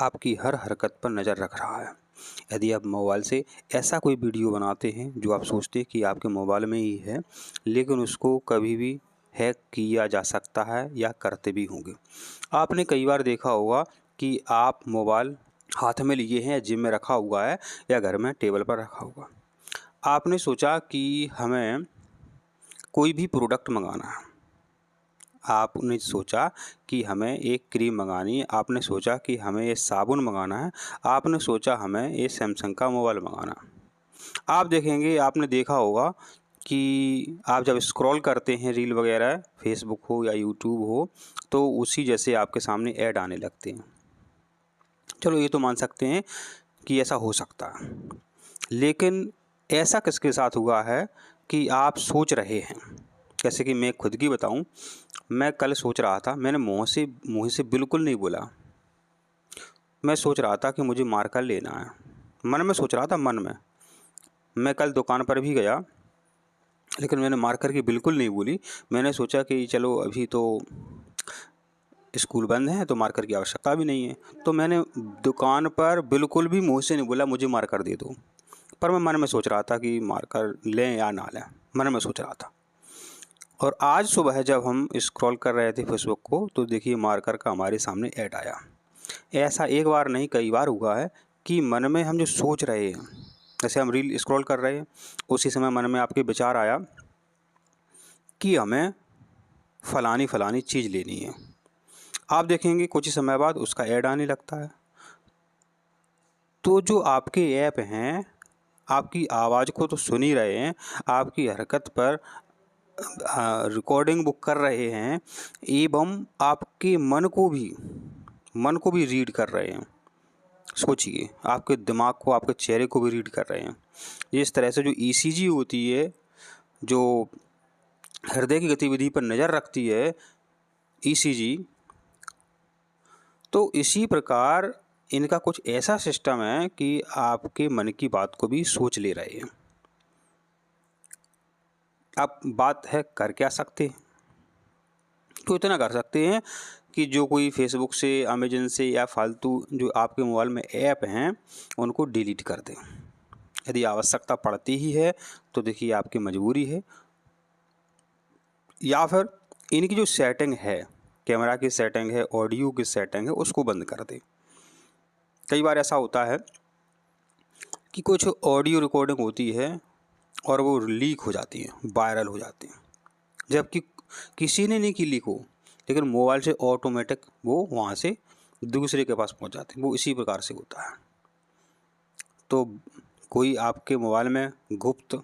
आपकी हर हरकत पर नज़र रख रहा है। यदि आप मोबाइल से ऐसा कोई वीडियो बनाते हैं जो आप सोचते हैं कि आपके मोबाइल में ही है, लेकिन उसको कभी भी हैक किया जा सकता है या करते भी होंगे। आपने कई बार देखा होगा कि आप मोबाइल हाथ में लिए हैं, जेब में रखा हुआ है या घर में टेबल पर रखा हुआ। आपने सोचा कि हमें कोई भी प्रोडक्ट मंगाना है। आपने सोचा कि हमें एक क्रीम मंगानी है, आपने सोचा कि हमें ये साबुन मंगाना है, आपने सोचा हमें ये सैमसंग का मोबाइल मंगाना है। आप देखेंगे, आपने देखा होगा कि आप जब स्क्रॉल करते हैं रील वगैरह, फेसबुक हो या यूट्यूब हो, तो उसी जैसे आपके सामने ऐड आने लगते हैं। चलो ये तो मान सकते हैं कि ऐसा हो सकता है, लेकिन ऐसा किसके साथ हुआ है कि आप सोच रहे हैं। जैसे कि मैं खुद की बताऊं, मैं कल सोच रहा था, मैंने मुँह से बिल्कुल नहीं बोला। मैं सोच रहा था कि मुझे मार्कर लेना है, मन में सोच रहा था, मन में। मैं कल दुकान पर भी गया, लेकिन मैंने मार्कर की बिल्कुल नहीं बोली। मैंने सोचा कि चलो अभी तो स्कूल बंद है तो मार्कर की आवश्यकता भी नहीं है, तो मैंने दुकान पर बिल्कुल भी मुँह से नहीं बोला मुझे मार्कर दे दो। पर मैं मन में सोच रहा था कि मार्कर लें या ना लें, मन में सोच रहा था। और आज सुबह जब हम स्क्रॉल कर रहे थे फेसबुक को, तो देखिए मार्कर का हमारे सामने ऐड आया। ऐसा एक बार नहीं कई बार हुआ है कि मन में हम जो सोच रहे हैं, जैसे हम रील स्क्रॉल कर रहे हैं, उसी समय मन में आपके विचार आया कि हमें फ़लानी चीज़ लेनी है। आप देखेंगे कुछ ही समय बाद उसका ऐड आने लगता है। तो जो आपके ऐप हैं, आपकी आवाज़ को तो सुन ही रहे हैं, आपकी हरकत पर रिकॉर्डिंग बुक कर रहे हैं, एवं आपके मन को भी रीड कर रहे हैं। सोचिए, आपके दिमाग को, आपके चेहरे को भी रीड कर रहे हैं। इस तरह से जो ईसीजी होती है, जो हृदय की गतिविधि पर नज़र रखती है, ईसीजी, तो इसी प्रकार इनका कुछ ऐसा सिस्टम है कि आपके मन की बात को भी सोच ले रहे हैं। अब बात है कर क्या सकते हैं? तो इतना कर सकते हैं कि जो कोई फेसबुक से, अमेज़न से या फालतू जो आपके मोबाइल में ऐप हैं, उनको डिलीट कर दें। यदि आवश्यकता पड़ती ही है तो देखिए आपकी मजबूरी है, या फिर इनकी जो सेटिंग है, कैमरा की सेटिंग है, ऑडियो की सेटिंग है, उसको बंद कर दें। कई बार ऐसा होता है कि कुछ ऑडियो रिकॉर्डिंग होती है और वो लीक हो जाती है, वायरल हो जाती है, जबकि किसी ने नहीं की लीक हो, लेकिन मोबाइल से ऑटोमेटिक वो वहाँ से दूसरे के पास पहुँच जाते हैं। वो इसी प्रकार से होता है। तो कोई आपके मोबाइल में गुप्त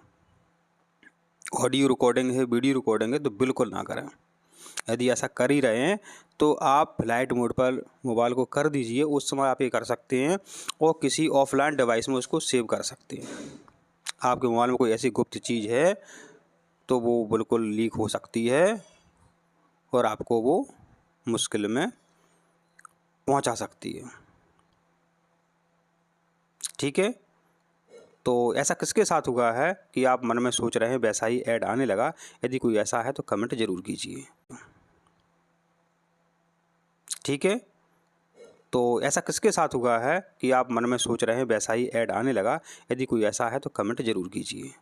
ऑडियो रिकॉर्डिंग है, वीडियो रिकॉर्डिंग है, तो बिल्कुल ना करें। यदि ऐसा कर ही रहे हैं तो आप फ्लाइट मोड पर मोबाइल को कर दीजिए। उस समय आप ये कर सकते हैं और किसी ऑफलाइन डिवाइस में उसको सेव कर सकते हैं। आपके मोबाइल में कोई ऐसी गुप्त चीज़ है तो वो बिल्कुल लीक हो सकती है और आपको वो मुश्किल में पहुंचा सकती है। ठीक है, तो ऐसा किसके साथ हुआ है कि आप मन में सोच रहे हैं वैसा ही ऐड आने लगा? यदि कोई ऐसा है तो कमेंट ज़रूर कीजिए। ठीक है, तो ऐसा किसके साथ हुआ है कि आप मन में सोच रहे हैं वैसा ही ऐड आने लगा? यदि कोई ऐसा है तो कमेंट ज़रूर कीजिए।